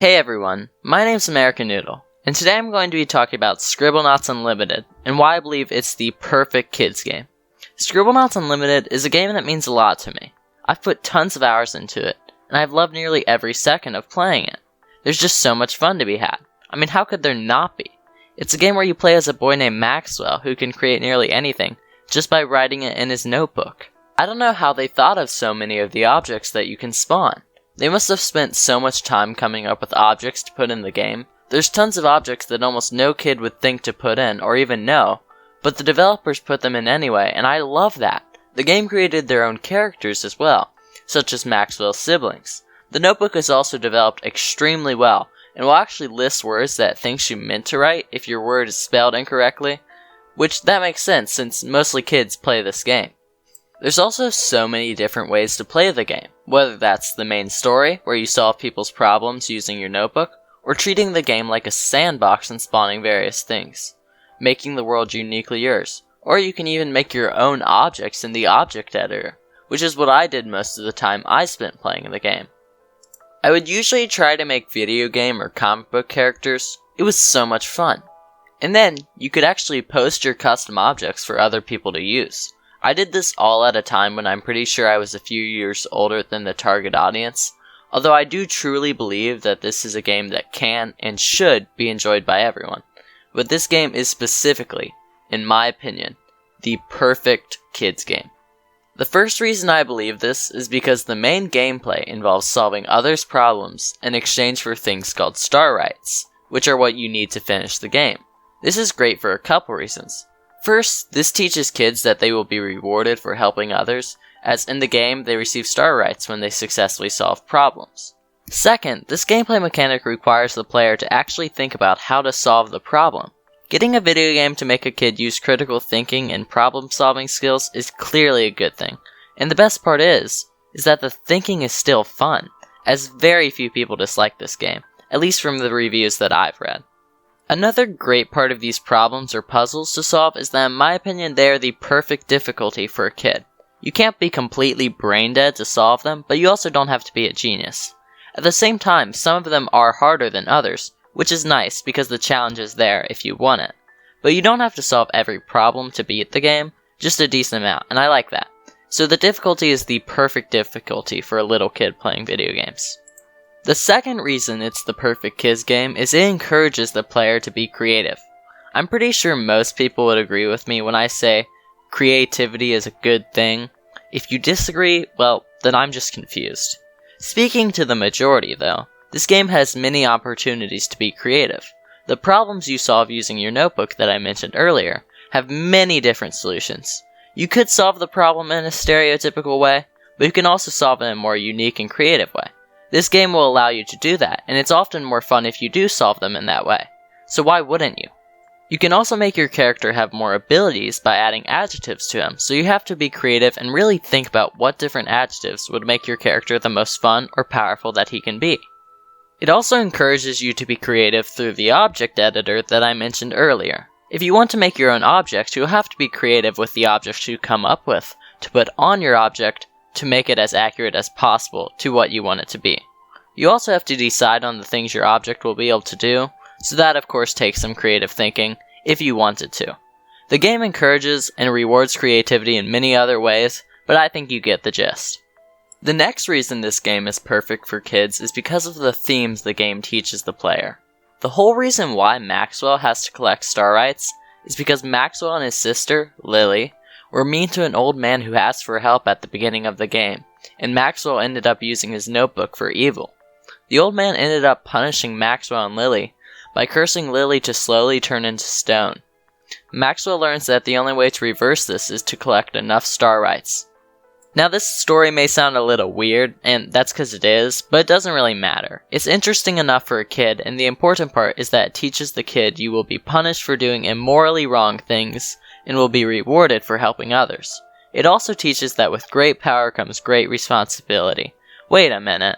Hey everyone, my name's American Noodle, and today I'm going to be talking about Scribblenauts Unlimited, and why I believe it's the perfect kids game. Scribblenauts Unlimited is a game that means a lot to me. I've put tons of hours into it, and I've loved nearly every second of playing it. There's just so much fun to be had. I mean, how could there not be? It's a game where you play as a boy named Maxwell who can create nearly anything just by writing it in his notebook. I don't know how they thought of so many of the objects that you can spawn. They must have spent so much time coming up with objects to put in the game. There's tons of objects that almost no kid would think to put in or even know, but the developers put them in anyway, and I love that. The game created their own characters as well, such as Maxwell's siblings. The notebook is also developed extremely well, and will actually list words that it thinks you meant to write if your word is spelled incorrectly, which that makes sense since mostly kids play this game. There's also so many different ways to play the game, whether that's the main story, where you solve people's problems using your notebook, or treating the game like a sandbox and spawning various things, making the world uniquely yours. Or you can even make your own objects in the object editor, which is what I did most of the time I spent playing the game. I would usually try to make video game or comic book characters. It was so much fun. And then, you could actually post your custom objects for other people to use. I did this all at a time when I'm pretty sure I was a few years older than the target audience, although I do truly believe that this is a game that can and should be enjoyed by everyone. But this game is specifically, in my opinion, the perfect kids game. The first reason I believe this is because the main gameplay involves solving others' problems in exchange for things called star rights, which are what you need to finish the game. This is great for a couple reasons. First, this teaches kids that they will be rewarded for helping others, as in the game they receive star rights when they successfully solve problems. Second, this gameplay mechanic requires the player to actually think about how to solve the problem. Getting a video game to make a kid use critical thinking and problem-solving skills is clearly a good thing, and the best part is that the thinking is still fun, as very few people dislike this game, at least from the reviews that I've read. Another great part of these problems or puzzles to solve is that in my opinion they are the perfect difficulty for a kid. You can't be completely brain dead to solve them, but you also don't have to be a genius. At the same time, some of them are harder than others, which is nice because the challenge is there if you want it. But you don't have to solve every problem to beat the game, just a decent amount, and I like that. So the difficulty is the perfect difficulty for a little kid playing video games. The second reason it's the perfect kids game is it encourages the player to be creative. I'm pretty sure most people would agree with me when I say creativity is a good thing. If you disagree, well, then I'm just confused. Speaking to the majority though, this game has many opportunities to be creative. The problems you solve using your notebook that I mentioned earlier have many different solutions. You could solve the problem in a stereotypical way, but you can also solve it in a more unique and creative way. This game will allow you to do that, and it's often more fun if you do solve them in that way. So why wouldn't you? You can also make your character have more abilities by adding adjectives to him, so you have to be creative and really think about what different adjectives would make your character the most fun or powerful that he can be. It also encourages you to be creative through the object editor that I mentioned earlier. If you want to make your own object, you'll have to be creative with the objects you come up with to put on your object to make it as accurate as possible to what you want it to be. You also have to decide on the things your object will be able to do, so that of course takes some creative thinking, if you want it to. The game encourages and rewards creativity in many other ways, but I think you get the gist. The next reason this game is perfect for kids is because of the themes the game teaches the player. The whole reason why Maxwell has to collect star rights is because Maxwell and his sister, Lily, were mean to an old man who asked for help at the beginning of the game, and Maxwell ended up using his notebook for evil. The old man ended up punishing Maxwell and Lily by cursing Lily to slowly turn into stone. Maxwell learns that the only way to reverse this is to collect enough star rights. Now this story may sound a little weird, and that's because it is, but it doesn't really matter. It's interesting enough for a kid, and the important part is that it teaches the kid you will be punished for doing immorally wrong things, and will be rewarded for helping others. It also teaches that with great power comes great responsibility. Wait a minute.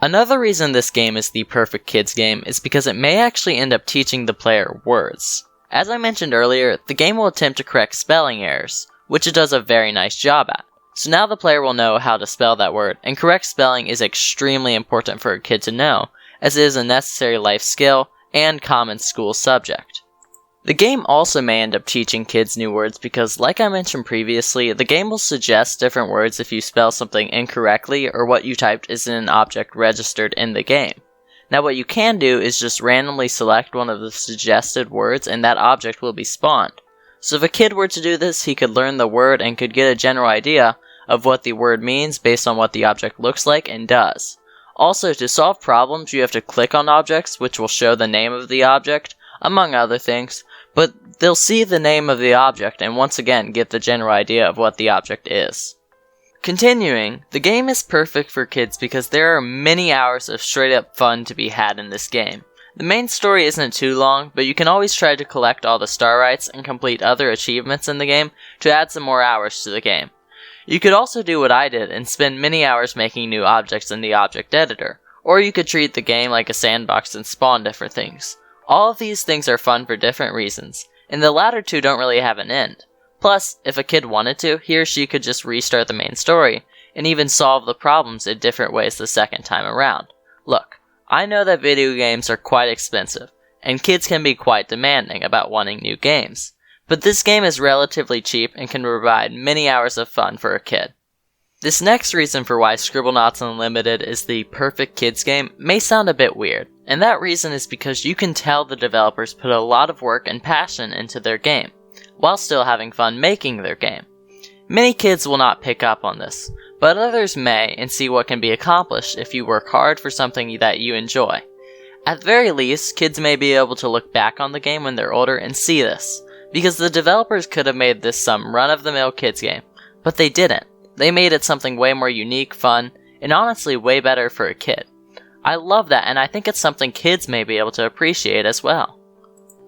Another reason this game is the perfect kids game is because it may actually end up teaching the player words. As I mentioned earlier, the game will attempt to correct spelling errors, which it does a very nice job at. So now the player will know how to spell that word, and correct spelling is extremely important for a kid to know, as it is a necessary life skill and common school subject. The game also may end up teaching kids new words because, like I mentioned previously, the game will suggest different words if you spell something incorrectly or what you typed isn't an object registered in the game. Now what you can do is just randomly select one of the suggested words and that object will be spawned. So if a kid were to do this, he could learn the word and could get a general idea of what the word means based on what the object looks like and does. Also, to solve problems, you have to click on objects, which will show the name of the object, among other things, but they'll see the name of the object and once again get the general idea of what the object is. Continuing, the game is perfect for kids because there are many hours of straight up fun to be had in this game. The main story isn't too long, but you can always try to collect all the star rights and complete other achievements in the game to add some more hours to the game. You could also do what I did and spend many hours making new objects in the object editor, or you could treat the game like a sandbox and spawn different things. All of these things are fun for different reasons, and the latter two don't really have an end. Plus, if a kid wanted to, he or she could just restart the main story, and even solve the problems in different ways the second time around. Look, I know that video games are quite expensive, and kids can be quite demanding about wanting new games, but this game is relatively cheap and can provide many hours of fun for a kid. This next reason for why Scribblenauts Unlimited is the perfect kids game may sound a bit weird, and that reason is because you can tell the developers put a lot of work and passion into their game, while still having fun making their game. Many kids will not pick up on this, but others may and see what can be accomplished if you work hard for something that you enjoy. At the very least, kids may be able to look back on the game when they're older and see this, because the developers could have made this some run-of-the-mill kids game, but they didn't. They made it something way more unique, fun, and honestly way better for a kid. I love that, and I think it's something kids may be able to appreciate as well.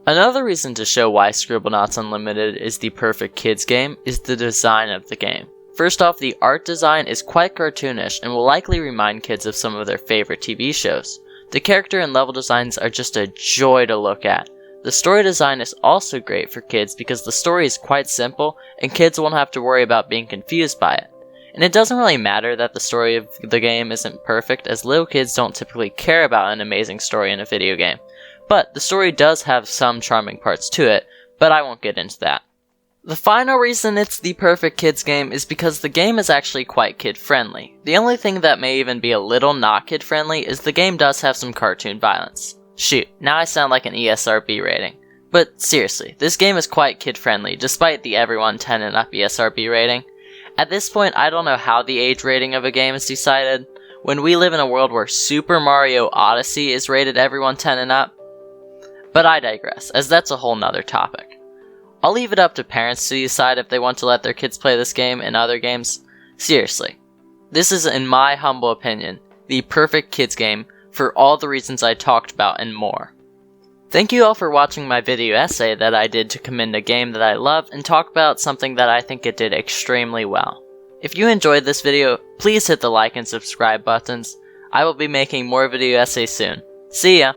Another reason to show why Scribblenauts Unlimited is the perfect kids game is the design of the game. First off, the art design is quite cartoonish and will likely remind kids of some of their favorite TV shows. The character and level designs are just a joy to look at. The story design is also great for kids because the story is quite simple and kids won't have to worry about being confused by it. And it doesn't really matter that the story of the game isn't perfect, as little kids don't typically care about an amazing story in a video game. But the story does have some charming parts to it, but I won't get into that. The final reason it's the perfect kids game is because the game is actually quite kid-friendly. The only thing that may even be a little not kid-friendly is the game does have some cartoon violence. Shoot, now I sound like an ESRB rating. But seriously, this game is quite kid-friendly, despite the everyone 10 and up ESRB rating. At this point, I don't know how the age rating of a game is decided, when we live in a world where Super Mario Odyssey is rated everyone 10 and up. But I digress, as that's a whole nother topic. I'll leave it up to parents to decide if they want to let their kids play this game and other games. Seriously, this is, in my humble opinion, the perfect kids game for all the reasons I talked about and more. Thank you all for watching my video essay that I did to commend a game that I love and talk about something that I think it did extremely well. If you enjoyed this video, please hit the like and subscribe buttons. I will be making more video essays soon. See ya!